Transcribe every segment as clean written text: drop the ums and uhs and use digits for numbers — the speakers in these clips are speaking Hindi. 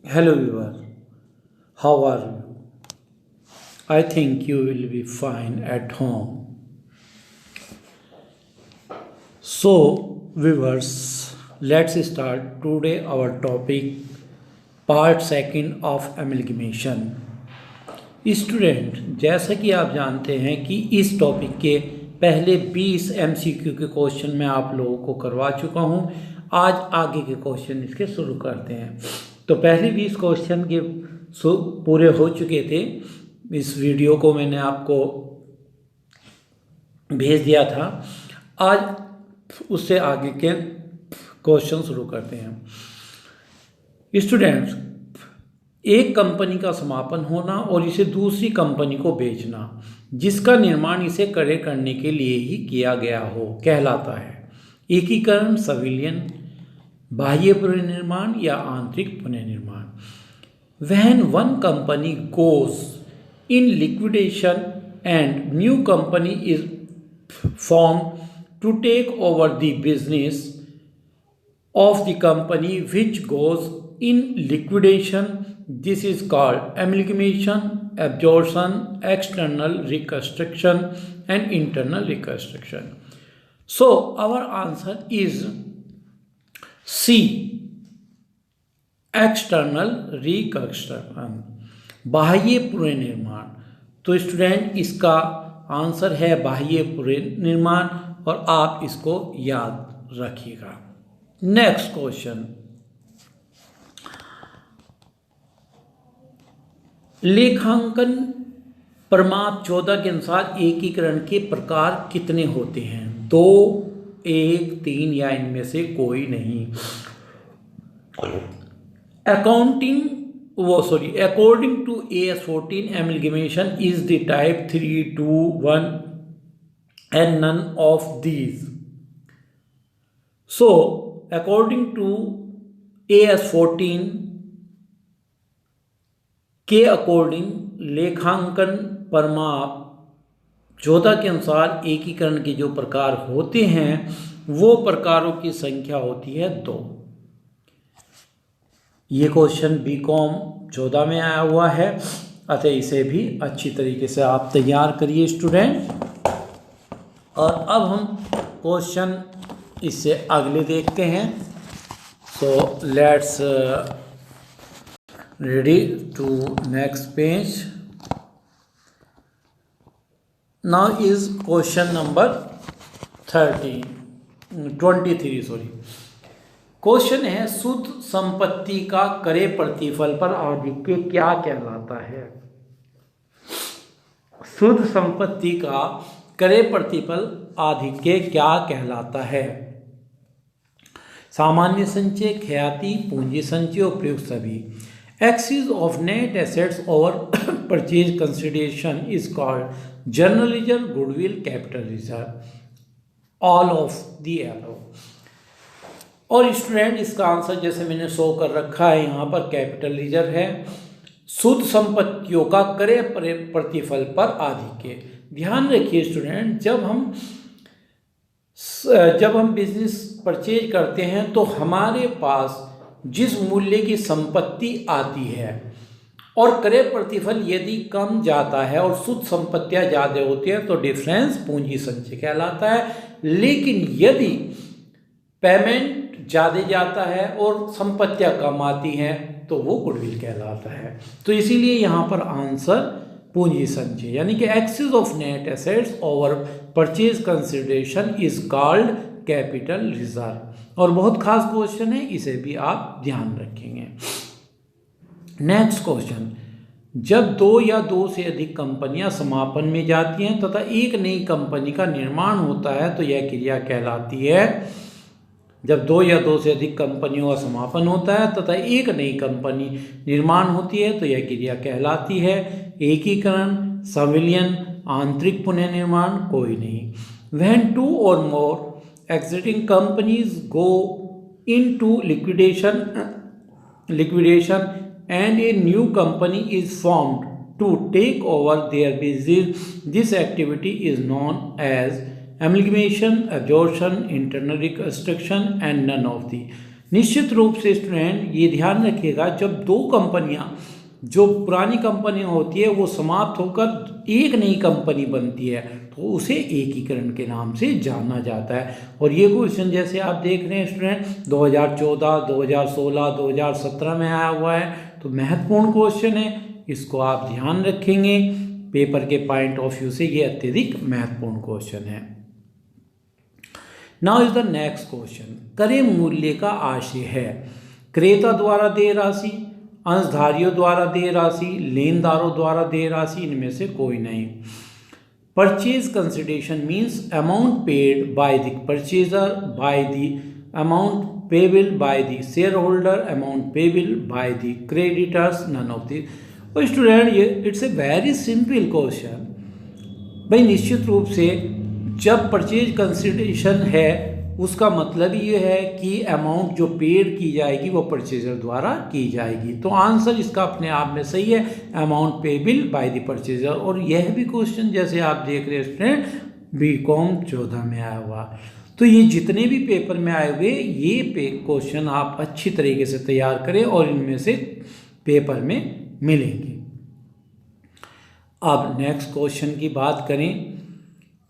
Hello viewer, how are you? I think you will be fine at home. So viewers, let's start today our topic part second of amalgamation. Student, जैसा कि आप जानते हैं कि इस टॉपिक के पहले 20 एमसीक्यू के क्वेश्चन मैं आप लोगों को करवा चुका हूं। आज आगे के क्वेश्चन इसके शुरू करते हैं। तो पहले 20 क्वेश्चन के पूरे हो चुके थे। इस वीडियो को मैंने आपको भेज दिया था। आज उससे आगे के क्वेश्चन शुरू करते हैं। स्टूडेंट्स, एक कंपनी का समापन होना और इसे दूसरी कंपनी को बेचना जिसका निर्माण इसे खड़े करने के लिए ही किया गया हो कहलाता है एकीकरण, संविलियन, बाह्य पुनर्निर्माण या आंतरिक पुनर्निर्माण। When one company goes in liquidation and new company is formed to take over the business of the company which goes in liquidation, this is called amalgamation, absorption, external reconstruction and internal reconstruction. So our answer is C, external reconstruction, बाह्य पुनर्निर्माण। तो स्टूडेंट, इसका आंसर है बाह्य पुनर्निर्माण और आप इसको याद रखिएगा। नेक्स्ट क्वेश्चन, लेखांकन प्रमाप 14 के अनुसार एकीकरण के प्रकार कितने होते हैं? 2, 1, 3 या इनमें से कोई नहीं। According to AS14, amalgamation is the type 3, 2, 1 and none of these. So, according to AS14 के अकॉर्डिंग लेखांकन परमाप 14 के अनुसार एकीकरण के जो प्रकार होते हैं वो प्रकारों की संख्या होती है 2। ये क्वेश्चन बीकॉम 14 में आया हुआ है, अतः इसे भी अच्छी तरीके से आप तैयार करिए स्टूडेंट। और अब हम क्वेश्चन इससे अगले देखते हैं। So let's ready to next page. Now is question number 23 question है, शुद्ध संपत्ति का क्रय प्रतिफल पर आधिक्य क्या कहलाता है? शुद्ध संपत्ति का क्रय प्रतिफल आधिक्य क्या कहलाता है? सामान्य संचय, ख्याति, पूंजी संचय और प्रयुक्त सभी। Excess of net assets over purchase consideration is called general reserve, goodwill, capital reserve, all of the above. और स्टूडेंट, इसका आंसर जैसे मैंने शो कर रखा है यहाँ पर कैपिटल रिजर्व है। शुद्ध संपत्तियों का क्रय प्रतिफल पर आधिक्य। ध्यान रखिए स्टूडेंट, जब हम बिजनेस परचेज करते हैं तो हमारे पास जिस मूल्य की संपत्ति आती है और क्रय प्रतिफल यदि कम जाता है और शुद्ध संपत्तियां ज़्यादा होती है तो डिफरेंस पूंजी संचय कहलाता है। लेकिन यदि पेमेंट ज़्यादा जाता है और संपत्तियां कम आती हैं तो वो गुडविल कहलाता है। तो इसीलिए यहाँ पर आंसर पूंजी संचय, यानी कि excess of net assets over purchase consideration is called capital reserve. और बहुत खास क्वेश्चन है, इसे भी आप ध्यान रखेंगे। नेक्स्ट क्वेश्चन, जब 2 या 2 से अधिक कंपनियां समापन में जाती हैं तथा एक नई कंपनी का निर्माण होता है तो यह क्रिया कहलाती है। जब 2 या 2 से अधिक कंपनियों का समापन होता है तथा एक नई कंपनी निर्माण होती है तो यह क्रिया कहलाती है एकीकरण, संविलियन, आंतरिक पुनर्निर्माण, कोई नहीं। When 2 or more exiting companies go into liquidation and a new company is formed to take over their business, this activity is known as amalgamation, absorption, internal reconstruction and none of the। निश्चित रूप से स्टूडेंट ये ध्यान रखिएगा, जब दो कंपनियां, जो पुरानी कंपनियां होती है वो समाप्त होकर एक नई कंपनी बनती है तो उसे एकीकरण के नाम से जाना जाता है। और ये क्वेश्चन जैसे आप देख रहे हैं स्टूडेंट 2014, 2016, 2017 में आया हुआ है, तो महत्वपूर्ण क्वेश्चन है, इसको आप ध्यान रखेंगे। पेपर के पॉइंट ऑफ व्यू से ये अत्यधिक महत्वपूर्ण क्वेश्चन है। Now is the next question. क्रय मूल्य का आशय है क्रेता द्वारा देय राशि, अंशधारियों द्वारा देय राशि, लेनदारों द्वारा देय राशि, इनमें से कोई नहीं। Purchase consideration means amount paid by the purchaser by the amount payable by the share holder, amount payable by the creditors, none of the. और स्टूडेंट ये it's a very simple question. भाई निश्चित रूप से जब परचेज कंसिडरेशन है उसका मतलब ये है कि अमाउंट जो पेड की जाएगी वो परचेजर द्वारा की जाएगी, तो आंसर इसका अपने आप में सही है, amount payable by the purchaser. और यह भी क्वेश्चन जैसे आप देख रहे हैं स्टूडेंट बीकॉम 14 में आया हुआ। तो ये जितने भी पेपर में आए हुए ये क्वेश्चन आप अच्छी तरीके से तैयार करें और इनमें से पेपर में मिलेंगे। अब नेक्स्ट क्वेश्चन की बात करें।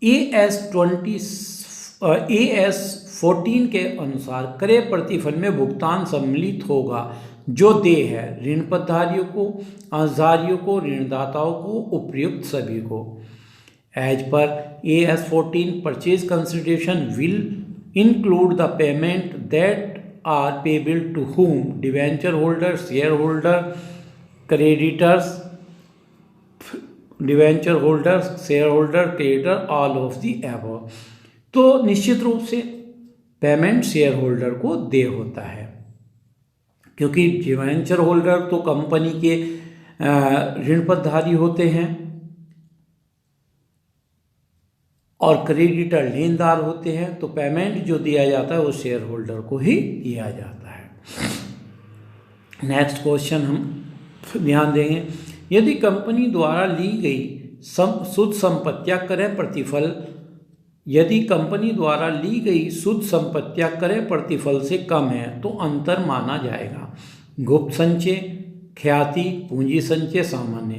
AS14 के अनुसार क्रय प्रतिफल में भुगतान सम्मिलित होगा जो देय है ऋण पत्रधारियों को, अंशधारियों को, ऋणदाताओं को, उपयुक्त सभी को। एज पर AS14 purchase consideration will include the payment that are payable to whom, debenture holder, share holder, creditors, debenture holder, share holder, creditor, all of the above. तो निश्चित रूप से पेमेंट शेयर होल्डर को दे होता है, क्योंकि डिवेंचर होल्डर तो कंपनी के ऋण पत्रधारी होते हैं और क्रेडिटर लेनदार होते हैं, तो पेमेंट जो दिया जाता है वो शेयर होल्डर को ही दिया जाता है। नेक्स्ट क्वेश्चन हम ध्यान देंगे। यदि कंपनी द्वारा ली गई शुद्ध संपत्तियां क्रय प्रतिफल, यदि कंपनी द्वारा ली गई शुद्ध संपत्तियां क्रय प्रतिफल से कम है तो अंतर माना जाएगा। गुप्त संचय, ख्याति, पूंजी संचय, सामान्य।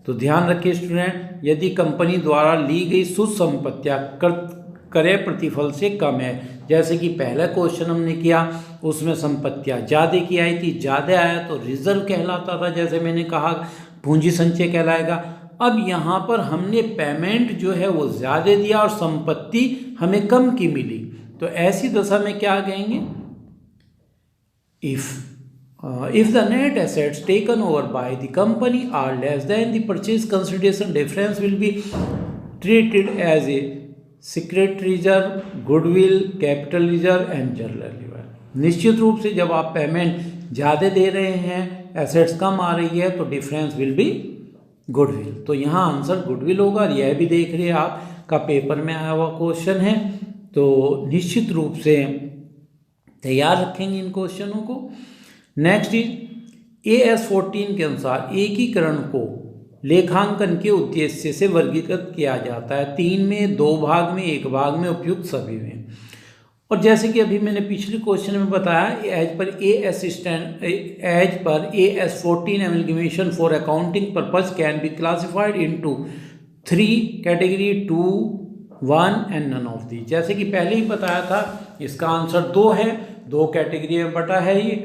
तो ध्यान रखिए स्टूडेंट, यदि कंपनी द्वारा ली गई शुद्ध संपत्तियां क्रय प्रतिफल से कम है, जैसे कि पहला क्वेश्चन हमने किया उसमें संपत्तियां ज़्यादा की आई थी, ज़्यादा आया तो रिजर्व कहलाता था, जैसे मैंने कहा पूंजी संचय कहलाएगा। अब यहाँ पर हमने पेमेंट जो है वो ज़्यादा दिया और संपत्ति हमें कम की मिली, तो ऐसी दशा में क्या कहेंगे, if the net assets taken over by the company are less than the purchase consideration, difference will be treated as a secret reserve, goodwill, capital reserve and general reserve। निश्चित रूप से जब आप पेमेंट ज़्यादा दे रहे हैं, एसेट्स कम आ रही है, तो डिफरेंस विल बी गुडविल। तो यहाँ आंसर गुडविल होगा। यह भी देख रहे हैं आपका पेपर में आया हुआ क्वेश्चन है, तो निश्चित रूप से तैयार रखेंगे इन क्वेश्चनों को। नेक्स्ट इज AS14 के अनुसार एकीकरण को लेखांकन के उद्देश्य से वर्गीकृत किया जाता है 3 में, 2 भाग में, 1 भाग में, उपयुक्त सभी में। और जैसे कि अभी मैंने पिछले क्वेश्चन में बताया, एज पर AS14 amalgamation for accounting purpose can be classified into 3 category, 2, 1 and none of the. जैसे कि पहले ही बताया था, इसका आंसर 2 है, 2 कैटेगरी में बटा है ये।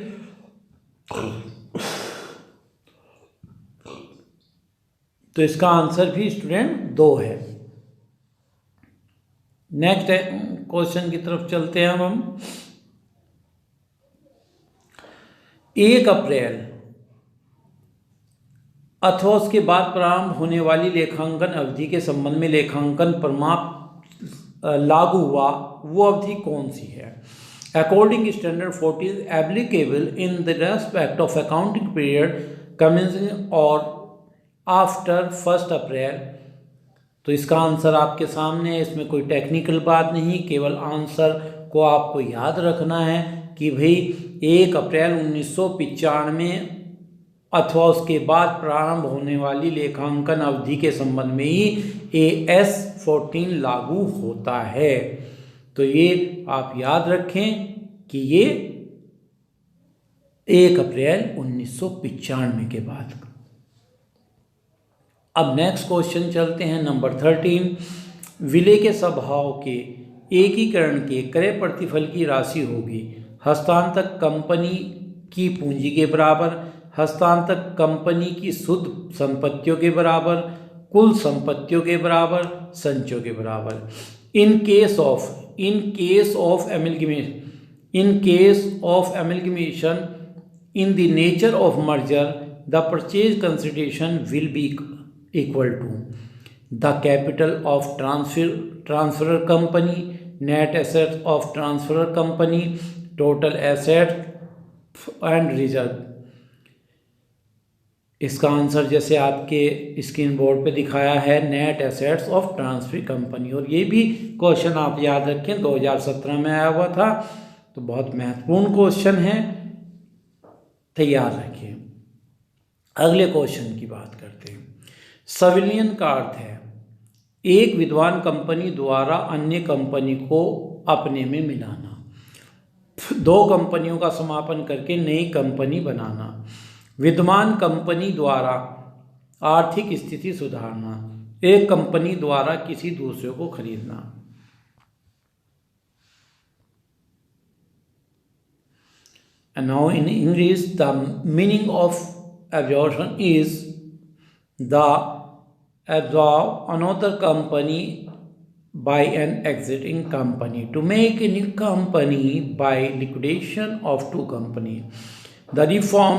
तो इसका आंसर भी स्टूडेंट 2 है। नेक्स्ट क्वेश्चन की तरफ चलते हैं हम। 1 अप्रैल अथवा उसके बाद प्रारंभ होने वाली लेखांकन अवधि के संबंध में लेखांकन प्रमाण लागू हुआ, वो अवधि कौन सी है? According standard 14 applicable in the respect of accounting period commencing और आफ्टर 1 अप्रैल। तो इसका आंसर आपके सामने है, इसमें कोई टेक्निकल बात नहीं, केवल आंसर को आपको याद रखना है कि भाई 1 अप्रैल 1995 अथवा उसके बाद प्रारंभ होने वाली लेखांकन अवधि के संबंध में ही AS14 लागू होता है। तो ये आप याद रखें कि ये 1 अप्रैल 1995 के बाद। अब नेक्स्ट क्वेश्चन चलते हैं नंबर 13। विलय के स्वभाव के एकीकरण के क्रय प्रतिफल की राशि होगी हस्तांतक कंपनी की पूंजी के बराबर, हस्तांतक कंपनी की शुद्ध संपत्तियों के बराबर, कुल संपत्तियों के बराबर, संचयों के बराबर। In case of amalgamation in the nature of merger, the purchase consideration will be equal to the capital of transferor company, net assets of transferor company, total assets and reserve। इसका आंसर जैसे आपके स्क्रीन बोर्ड पे दिखाया है, net assets of transfer company. और ये भी क्वेश्चन आप याद रखें 2017 में आया हुआ था, तो बहुत महत्वपूर्ण क्वेश्चन है, तैयार रखिए। अगले क्वेश्चन की बात करते हैं। संविलियन का अर्थ है एक विद्वान कंपनी द्वारा अन्य कंपनी को अपने में मिलाना, 2 कंपनियों का समापन करके नई कंपनी बनाना, विद्यमान कंपनी द्वारा आर्थिक स्थिति सुधारना, एक कंपनी द्वारा किसी दूसरे को खरीदना। And now in English, the meaning of absorption is the absorb another company by an exiting company to make a new company by liquidation of 2 companies. The reform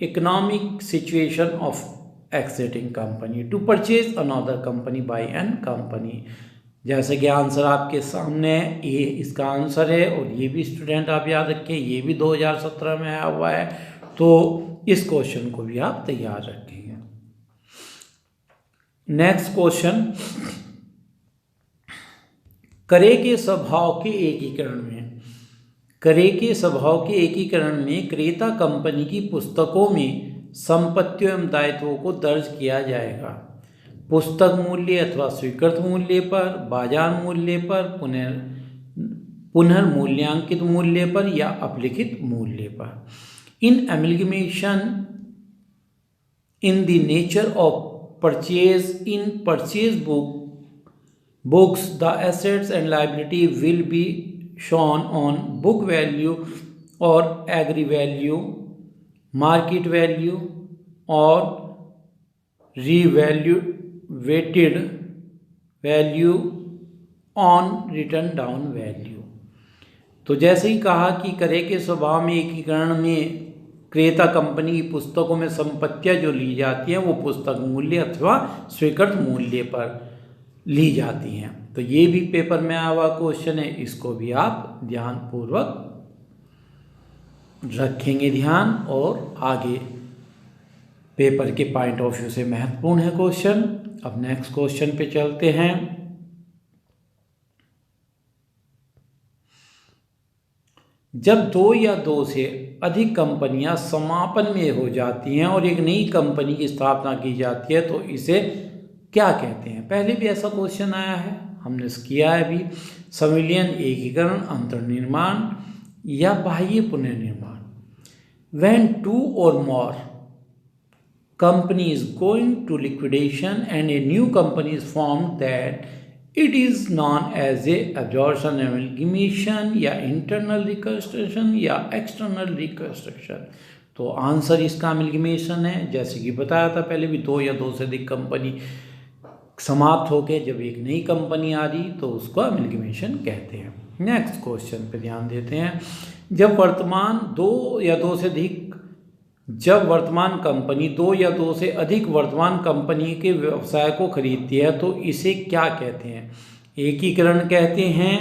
economic situation of exiting company to purchase another company by an company। जैसे कि आंसर आपके सामने है, ये इसका आंसर है। और ये भी स्टूडेंट आप याद रखें, ये भी 2017 में आया हुआ है, तो इस क्वेश्चन को भी आप तैयार रखेंगे। नेक्स्ट क्वेश्चन, क्रय के स्वभाव के एकीकरण में क्रेता कंपनी की पुस्तकों में संपत्तियों एवं दायित्वों को दर्ज किया जाएगा। पुस्तक मूल्य अथवा स्वीकृत मूल्य पर, बाजार मूल्य पर, पुनर्मूल्यांकित मूल्य पर या अपलिखित मूल्य पर। In amalgamation in the nature of purchase in purchase books the assets and liability will be shown on book value और एग्री वैल्यू, मार्केट वैल्यू और revalued value on written down value. तो जैसे ही कहा कि क्रय के स्वभाव में एकीकरण में क्रेता कंपनी की पुस्तकों में संपत्तियां जो ली जाती हैं वो पुस्तक मूल्य अथवा स्वीकृत मूल्य पर ली जाती हैं। तो ये भी पेपर में आया हुआ क्वेश्चन है, इसको भी आप ध्यानपूर्वक रखेंगे ध्यान, और आगे पेपर के पॉइंट ऑफ व्यू से महत्वपूर्ण है क्वेश्चन। अब नेक्स्ट क्वेश्चन पे चलते हैं। जब 2 या 2 से अधिक कंपनियां समापन में हो जाती हैं और एक नई कंपनी की स्थापना की जाती है तो इसे क्या कहते हैं? पहले भी ऐसा क्वेश्चन आया है, हमने किया है अभी। संविलियन, एकीकरण, अंतर्निर्माण या बाह्य पुनर्निर्माण। When 2 or more company is going to liquidation and a new company is formed, that it is known as a absorption, amalgamation या internal reconstruction या external reconstruction। तो आंसर इसका amalgamation है। जैसे कि बताया था पहले भी, 2 या 2 से अधिक कंपनी समाप्त होकर जब एक नई कंपनी आ रही तो उसको amalgamation कहते हैं। नेक्स्ट क्वेश्चन पे ध्यान देते हैं। जब वर्तमान कंपनी 2 या 2 से अधिक वर्तमान कंपनी के व्यवसाय को खरीदती है तो इसे क्या कहते हैं? एकीकरण कहते हैं,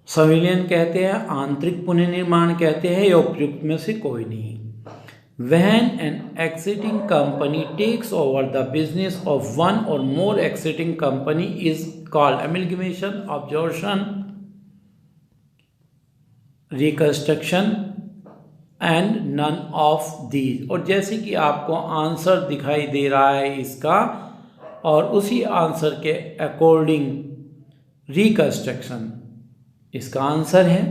संविलियन कहते हैं, आंतरिक पुनर्निर्माण कहते हैं या उपयुक्त में से कोई नहीं। When an exiting company takes over the business of one or more exiting company is called amalgamation, absorption, reconstruction and none of these। और जैसे कि आपको आंसर दिखाई दे रहा है इसका, और उसी आंसर के अकॉर्डिंग रिकंस्ट्रक्शन इसका आंसर है।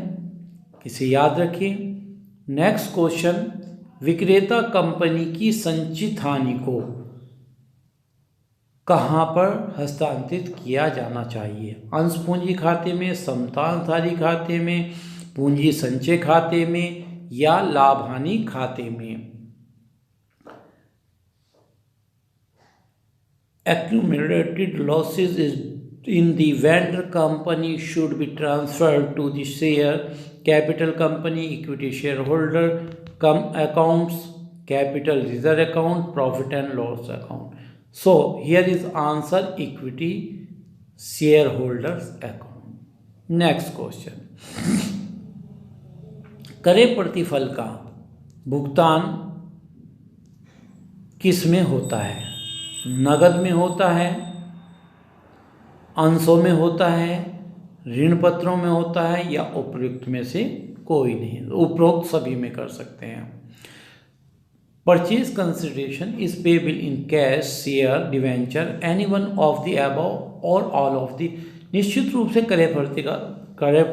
इसे याद रखिए। नेक्स्ट क्वेश्चन, विक्रेता कंपनी की संचित हानि को कहाँ पर हस्तांतरित किया जाना चाहिए? अंश पूंजी खाते में, समतांशधारी खाते में, पूंजी संचय खाते में या लाभ हानि खाते में? Accumulated losses is in the vendor company should be transferred to the share capital company, equity shareholder accounts, capital reserve account, profit and loss account. So here is answer, equity shareholders account. Next question, क्रय प्रतिफल का भुगतान किस में होता है? नगद में होता है, अंशों में होता है, ऋण पत्रों में होता है या उपरोक्त में से कोई नहीं? उपरोक्त सभी में कर सकते हैं। Purchase consideration is payable in cash, share, debenture, any one of the above और ऑल ऑफ द। निश्चित रूप से क्रय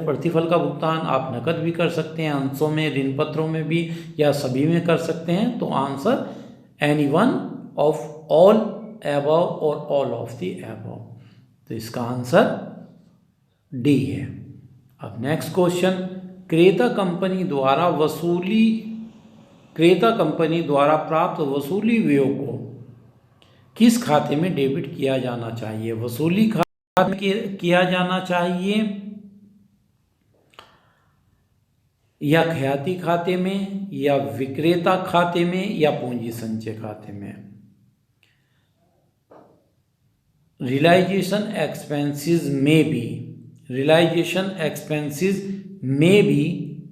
प्रतिफल का भुगतान आप नकद भी कर सकते हैं, अंशों में, ऋण पत्रों में भी, या सभी में कर सकते हैं। तो answer any one of all above और all of the above, तो इसका आंसर डी है। अब नेक्स्ट क्वेश्चन, क्रेता कंपनी द्वारा प्राप्त वसूली व्यय को किस खाते में डेबिट किया जाना चाहिए? वसूली खाते में किया जाना चाहिए या ख्याति खाते में या विक्रेता खाते में या पूंजी संचय खाते में? Realization expenses may be, realization expenses may be,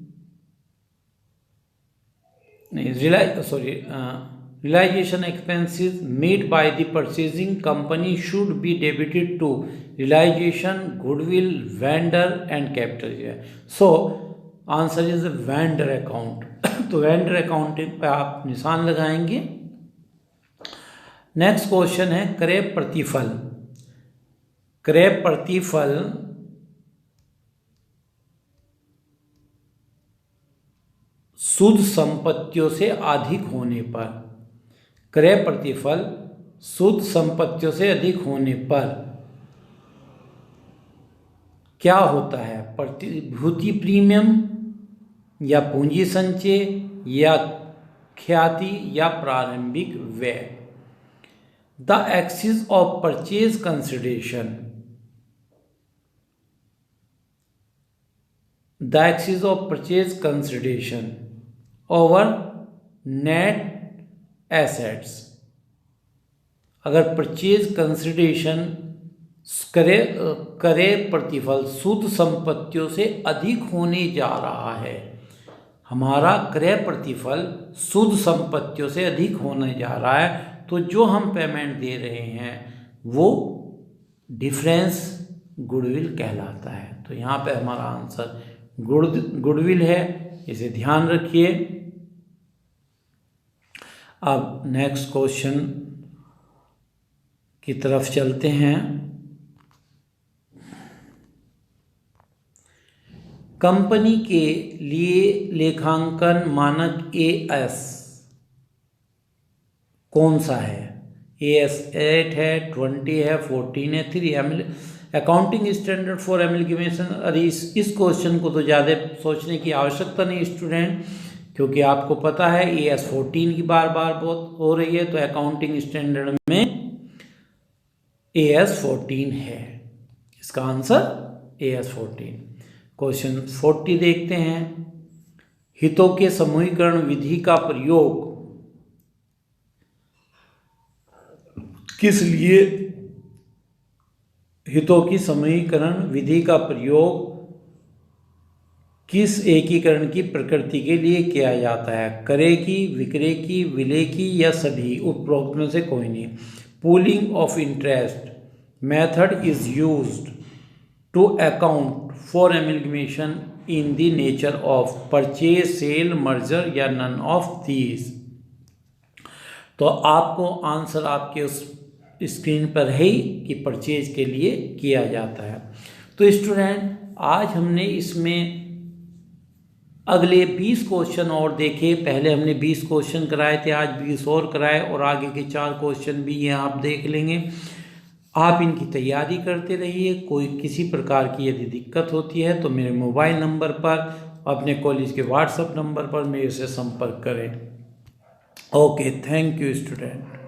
realization expenses made by the purchasing company should be debited to realization, goodwill, vendor and capital. So answer is vendor account. तो vendor accounting पे आप निशान लगाएंगे। नेक्स्ट क्वेश्चन है, क्रय प्रतिफल शुद्ध संपत्तियों से अधिक होने पर, क्रय प्रतिफल शुद्ध संपत्तियों से अधिक होने पर क्या होता है? प्रतिभूति प्रीमियम या पूंजी संचय या ख्याति या प्रारंभिक व्यय? The axis of purchase consideration, the axis of purchase consideration over net assets। अगर परचेज कंसिडरेशन क्रय प्रतिफल शुद्ध संपत्तियों से अधिक होने जा रहा है, हमारा क्रय प्रतिफल शुद्ध संपत्तियों से अधिक होने जा रहा है, तो जो हम पेमेंट दे रहे हैं वो डिफरेंस गुडविल कहलाता है। तो यहाँ पे हमारा आंसर गुडविल है, इसे ध्यान रखिए। अब नेक्स्ट क्वेश्चन की तरफ चलते हैं। कंपनी के लिए लेखांकन मानक AS कौन सा है? AS 8 है, 20 है, 14 है, 3 अकाउंटिंग स्टैंडर्ड फॉर एमलगेमेशन। अरे इस क्वेश्चन को तो ज़्यादा सोचने की आवश्यकता नहीं स्टूडेंट, क्योंकि आपको पता है AS 14 की बार बार बहुत हो रही है, तो अकाउंटिंग स्टैंडर्ड में AS 14 है। इसका आंसर AS 14। क्वेश्चन 40 देखते हैं। हितों के समूहीकरण विधि का प्रयोग किस लिए? हितों की समूहीकरण विधि का प्रयोग किस एकीकरण की प्रकृति के लिए किया जाता है? क्रय की, विक्रय की, विलय की या सभी? उपरोक्त में से कोई नहीं। Pooling of interest method is used to account for amalgamation in the nature of purchase, sale, merger या नन ऑफ दीज। तो आपको आंसर आपके उस स्क्रीन पर है कि परचेज के लिए किया जाता है। तो स्टूडेंट आज हमने इसमें अगले 20 क्वेश्चन और देखें। पहले हमने 20 क्वेश्चन कराए थे, आज 20 और कराए और आगे के 4 क्वेश्चन भी ये आप देख लेंगे। आप इनकी तैयारी करते रहिए। कोई किसी प्रकार की यदि दिक्कत होती है तो मेरे मोबाइल नंबर पर, अपने कॉलेज के व्हाट्सएप नंबर पर मेरे से संपर्क करें। Okay, thank you student.